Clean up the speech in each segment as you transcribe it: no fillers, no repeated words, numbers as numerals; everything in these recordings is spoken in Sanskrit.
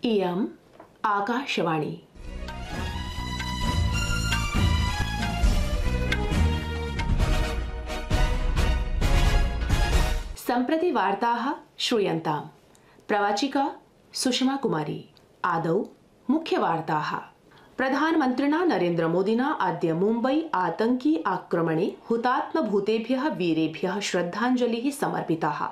इयम् आकाशवाणी। सम्प्रति वार्ताः श्रूयन्ताम्। प्रवाचिका सुषमा कुमारी। आदौ मुख्यवार्ताः। प्रधानमन्त्रिणा नरेन्द्रमोदिना अद्य मुम्बई आतंकी आक्रमणे हुतात्मभूतेभ्यः वीरेभ्यः श्रद्धाञ्जलिः समर्पिताः।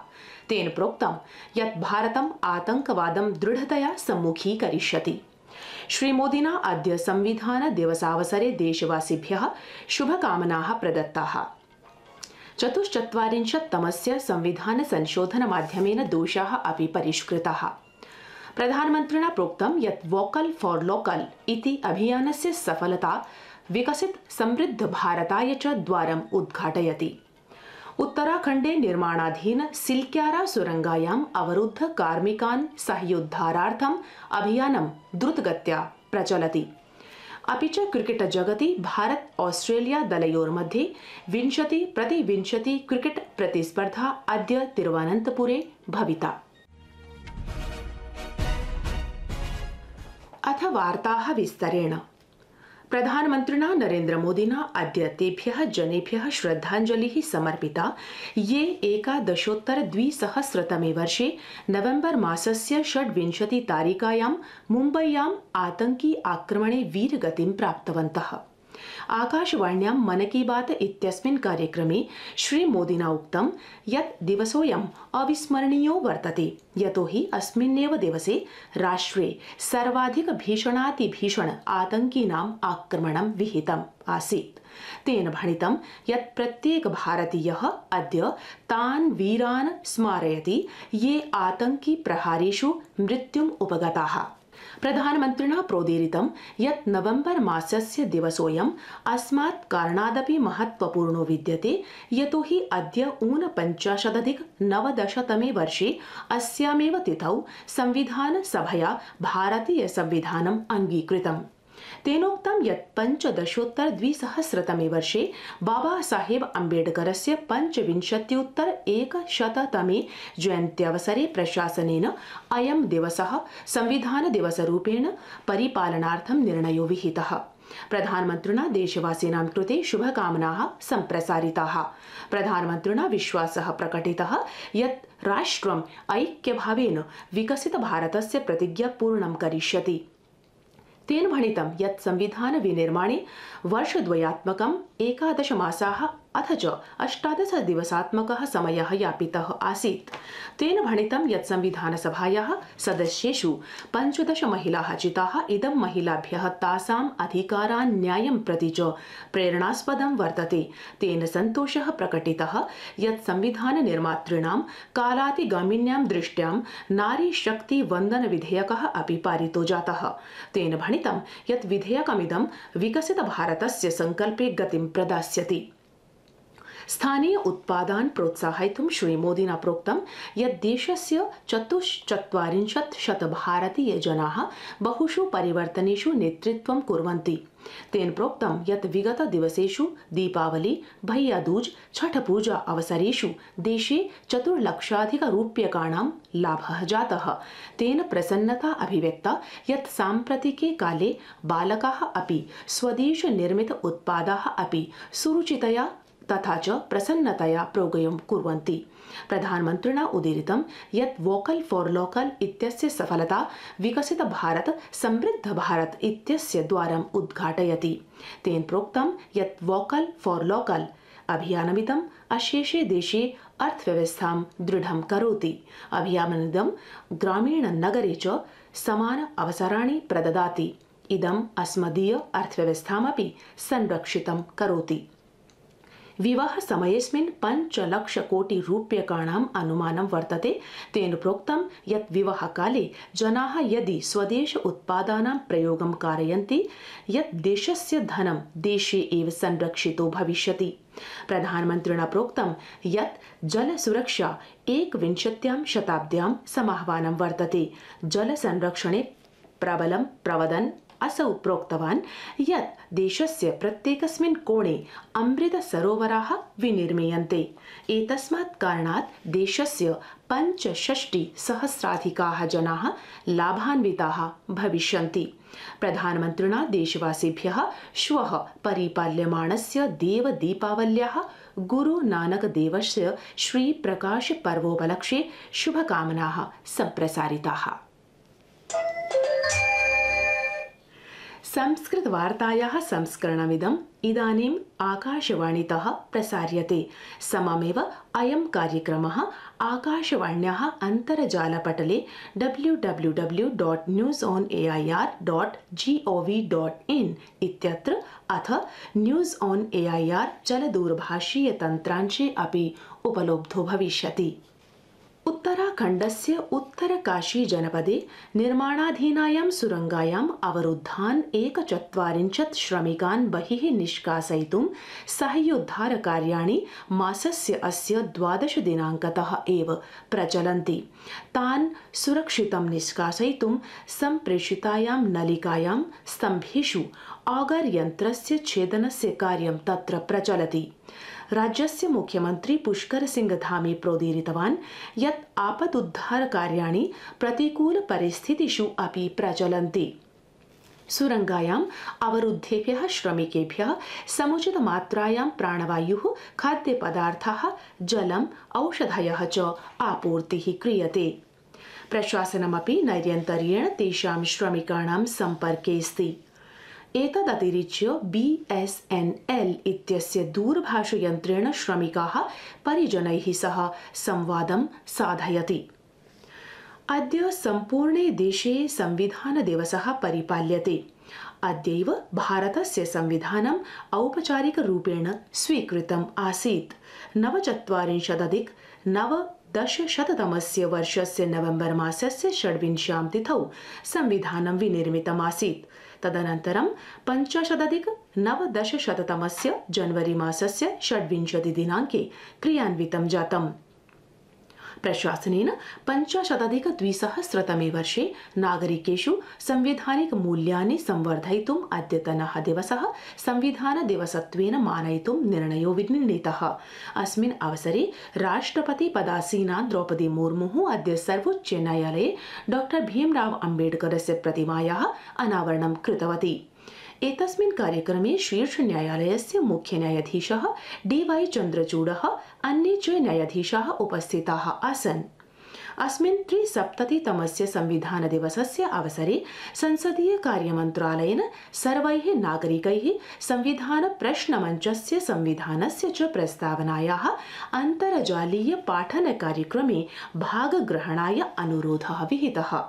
तेन प्रोक्तं यत् भारतम् आतंकवादं दृढतया सम्मुखीकरिष्यति। श्रीमोदिना अद्य संविधान दिवसावसरे देशवासिभ्यः शुभकामनाः प्रदत्ताः। 44तमस्य संविधान संशोधन माध्यमेन दोषाः अपि परिष्कृताः। प्रधानमन्त्रिणा प्रोक्तं यत् वोकल फॉर लोकल इति अभियानस्य सफलता विकसित समृद्ध भारताय च द्वारम् उद्घाटयति। उत्तराखण्डे निर्माणाधीन सिल्क्यारा सुरंगायाम् अवरुद्ध कार्मिकान् साहाय्योद्धारार्थम् अभियानं द्रुतगत्या प्रचलति। अपि च क्रिकेट जगति भारत ऑस्ट्रेलिया दलयोर्मध्ये 20-20 क्रिकेट प्रतिस्पर्धा अद्य तिरुवनन्तपुरे भविता। अथ वार्ताः विस्तरेण। प्रधानमन्त्रिणा नरेन्द्रमोदिना अद्य तेभ्यः जनेभ्यः श्रद्धाञ्जलिः समर्पिता ये 11-2000तमे वर्षे नवेम्बर मासस्य 26 तारिकायां मुम्बय्याम् आतंकी आक्रमणे वीरगतिं प्राप्तवन्तः। आकाशवाण्यां मन की बात इत्यस्मिन् कार्यक्रमे श्रीमोदिना उक्तं यत् दिवसोऽयम् अविस्मरणीयो वर्तते, यतोहि अस्मिन्नेव दिवसे राष्ट्रे सर्वाधिक भीषणातिभीषण आतंकिनाम् आक्रमणं विहितम् आसीत्। तेन भणितं यत् प्रत्येक भारतीयः अद्य तान् वीरान् स्मारयति ये आतंकी प्रहारेषु मृत्युम् उपगताः। प्रधानमन्त्रिणा प्रोदीरितं यत् नवेम्बर मासस्य दिवसोऽयम् अस्मात् कारणादपि महत्वपूर्णो विद्यते, यतोहि अद्य 49-90तमे वर्षे अस्यामेव तिथौ संविधान सभया भारतीय संविधानम् अङ्गीकृतम्। तेनोक्तं यत् 15-2000तमे वर्षे बाबा साहेब अम्बेडकरस्य 25-100तमे जयन्त्यवसरे प्रशासनेन अयं दिवसः संविधान दिवसरूपेण परिपालनार्थं निर्णयो विहितः। प्रधानमन्त्रिणा देशवासिनां कृते शुभकामनाः सम्प्रसारिताः। प्रधानमन्त्रिणा विश्वासः प्रकटितः यत् राष्ट्रम् ऐक्यभावेन विकसित भारतस्य प्रतिज्ञा पूर्णं करिष्यति। तेन भणितं यत् संविधान विनिर्माणे वर्षद्वयात्मकं 11 मासाः अथ च 18 दिवसात्मकः समयः यापितः आसीत्। तेन भणितं यत् संविधान सभायाः सदस्येषु 15 महिलाः चिताः। इदं महिलाभ्यः तासाम् अधिकारान् न्यायं प्रति च प्रेरणास्पदं वर्तते। तेन सन्तोषः प्रकटितः यत् संविधान निर्मातॄणां कालातिगामिन्यां दृष्ट्यां नारी शक्ति वन्दन विधेयकः अपि पारितो जातः। तेन भणितं यत् विधेयकमिदं विकसित भारतस्य संकल्पे गतिं प्रदास्यति। स्थानीय उत्पादान् प्रोत्साहयितुं श्रीमोदिना प्रोक्तं यत् देशस्य 44% भारतीयजनाः बहुषु परिवर्तनेषु नेतृत्वं कुर्वन्ति। तेन प्रोक्तं यत् विगत दिवसेषु दीपावली, भैया दूज, छठ पूजा अवसरेषु देशे 4 लक्षाधिक रूप्यकाणां लाभः जातः। तेन प्रसन्नता अभिव्यक्ता यत् साम्प्रतिके काले बालकाः अपि स्वदेश निर्मित उत्पादाः अपि सुरुचितया तथा च प्रसन्नतया प्रयोगं कुर्वन्ति। प्रधानमन्त्रिणा उदीरितं यत् वोकल फॉर लोकल इत्यस्य सफलता विकसित भारत समृद्ध भारत इत्यस्य द्वारम् उद्घाटयति। तेन प्रोक्तं यत् वोकल फॉर लोकल अभियानमिदम् अशेषे देशे अर्थव्यवस्थां दृढं करोति। अभियानमिदं ग्रामीण नगरे च समान अवसराणि प्रददाति। इदम् अस्मदीय अर्थव्यवस्थामपि संरक्षितं करोति। विवाह समयेस्मिन् 5 लक्ष कोटि रूप्यकाणाम् अनुमानं वर्तते। तेन प्रोक्तं यत् विवाहकाले जनाः यदि स्वदेश उत्पादानां प्रयोगं कारयन्ति यत् देशस्य धनं देशे एव संरक्षितो भविष्यति। प्रधानमन्त्रिणा प्रोक्तं यत् जल सुरक्षा 21व्यां शताब्द्यां समाह्वानं वर्तते। जल संरक्षणे प्रबलं प्रवदन् असौ प्रोक्तवान् यत् देशस्य प्रत्येकस्मिन् कोणे अमृतसरोवराः विनिर्मीयन्ते। एतस्मात् कारणात् देशस्य 65,000,000 जनाः लाभान्विताः भविष्यन्ति। प्रधानमन्त्रिणा देशवासिभ्यः श्वः परिपाल्यमाणस्य देवदीपावल्याः गुरु नानक देवस्य श्री प्रकाश पर्वोपलक्ष्ये शुभकामनाः सम्प्रसारिताः। संस्कृत वार्तायाः संस्करणमिदम् इदानीम् आकाशवाणीतः प्रसार्यते। सममेव अयं कार्यक्रमः आकाशवाण्याः अन्तर्जालपटले www.newsonair.gov.in इत्यत्र अथ न्यूज़ ऑन एआईआर चलदूरभाषीय तन्त्रांशे अपि उपलब्धो भविष्यति। उत्तराखण्डस्य उत्तरकाशी जनपदे निर्माणाधीनायां सुरंगायाम् अवरुद्धान् 41 श्रमिकान् बहिः निष्कासयितुं साहाय्योद्धारकार्याणि मासस्य अस्य 12 दिनाङ्कतः एव प्रचलन्ति। तान् सुरक्षितं निष्कासयितुं सम्प्रेषितायां नलिकायां स्तम्भेषु ऑगर यन्त्रस्य छेदनस्य कार्यं तत्र प्रचलति। राज्यस्य मुख्यमंत्री पुष्कर सिंह धामी प्रोदीरितवान् यत् आपदुद्धारकार्याणि प्रतिकूल परिस्थितिषु अपि प्रचलन्ति। सुरंगायाम् अवरुद्धेभ्यः श्रमिकेभ्यः समुचितमात्रायां प्राणवायुः, खाद्यपदार्थाः, जलम्, औषधयः च आपूर्तिः क्रियते। प्रशासनमपि नैरन्तर्येण तेषां श्रमिकाणां सम्पर्के अस्ति। एतदतिरिच्य BSNL इत्यस्य दूरभाषयन्त्रेण श्रमिकाः परिजनैः सह संवादं साधयति। अद्य सम्पूर्णे देशे संविधान दिवसः परिपाल्यते। अद्यैव भारतस्य संविधानम् औपचारिकरूपेण स्वीकृतम् आसीत्। 49अधिक-19 वर्षस्य नवेम्बर मासस्य 26 तिथौ संविधानं विनिर्मितमासीत्। तदनन्तरं 50अधिक-19 जनवरी मासस्य 26 दिनाङ्के क्रियान्वितं जातम्। प्रशासनेन 50अधिक-2000 वर्षे नागरिकेषु संवैधानिक मूल्यानि संवर्धयितुम् अद्यतनः दिवसः संविधान दिवसत्वेन मानयितुं निर्णयो विनिर्णीतः। अस्मिन् अवसरे राष्ट्रपति पदासीना द्रौपदी मुर्मुः अद्य सर्वोच्च न्यायालये डॉ भीमराव अम्बेडकरस्य प्रतिमायाः अनावरणं कृतवती। एतस्मिन् कार्यक्रमे शीर्ष न्यायालयस्य मुख्य न्यायाधीशः DY चन्द्रचूडः, अन्ये च न्यायाधीशाः उपस्थिताः आसन्। अस्मिन् 73तमस्य संविधान दिवसस्य अवसरे संसदीय कार्यमन्त्रालयेन सर्वैः नागरिकैः संविधान प्रश्नमञ्चस्य संविधानस्य च प्रस्तावनायाः अन्तर्जालीय पाठन कार्यक्रमे भागग्रहणाय अनुरोधः विहितः।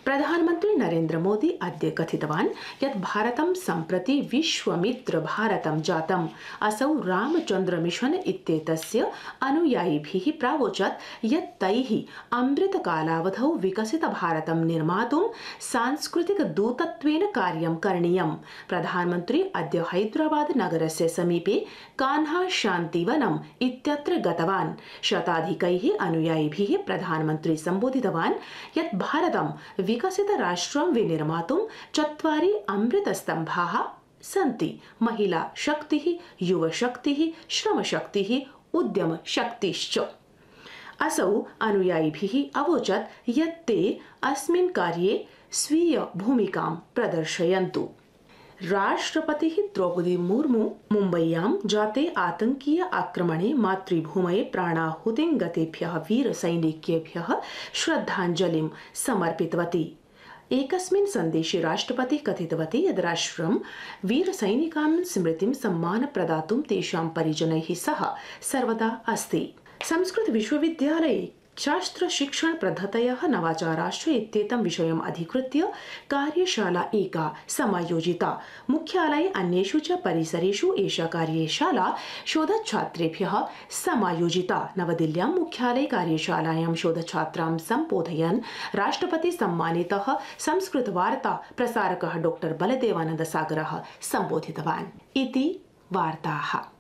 प्रधानमन्त्री नरेन्द्र मोदी अद्य कथितवान् यत् भारतं सम्प्रति विश्वमित्र भारतं जातम्। असौ रामचन्द्र मिशन इत्येतस्य अनुयायिभिः प्रावोचत् यत् तैः अमृतकालावधौ विकसित भारतं निर्मातुं सांस्कृतिक दूतत्वेन कार्यं करणीयम्। प्रधानमन्त्री अद्य हैदराबाद नगरस्य समीपे कान्हा शान्तिवनम् इत्यत्र गतवान्। शताधिकैः अनुयायिभिः प्रधानमन्त्री सम्बोधितवान् यत् भारतं विकसित राष्ट्रं विनिर्मातुं 4 अमृतस्तम्भाः सन्ति: महिला शक्तिः, युव शक्तिः, श्रम शक्तिः, उद्यम शक्तिश्च। असौ अनुयायिभिः अवोचत् यत् ते अस्मिन् कार्ये स्वीय भूमिकां प्रदर्शयन्तु। राष्ट्रपतिः द्रौपदी मुर्मू मुम्बय्यां जाते आतंकीय आक्रमणे मातृभूमये प्राणाहुतिं गतेभ्यः वीरसैनिकेभ्यः श्रद्धाञ्जलिं समर्पितवती। एकस्मिन् सन्देशे राष्ट्रपतिः कथितवती यत् राष्ट्रं वीरसैनिकानां स्मृतिं सम्मान प्रदातुं तेषां परिजनैः सह सर्वदा अस्ति। संस्कृत विश्वविद्यालये शास्त्र शिक्षण पद्धतयः नवाचाराश्च इत्येतं विषयम् अधिकृत्य कार्यशाला एका समायोजिता। मुख्यालये अन्येषु च परिसरेषु एषा कार्यशाला शोधच्छात्रेभ्यः समायोजिता। नवदिल्ल्यां मुख्यालये कार्यशालायां शोधच्छात्रां सम्बोधयन् राष्ट्रपति सम्मानितः संस्कृत वार्ता प्रसारकः डॉ बलदेवानंद सागरः सम्बोधितवान्। इति वार्ताः।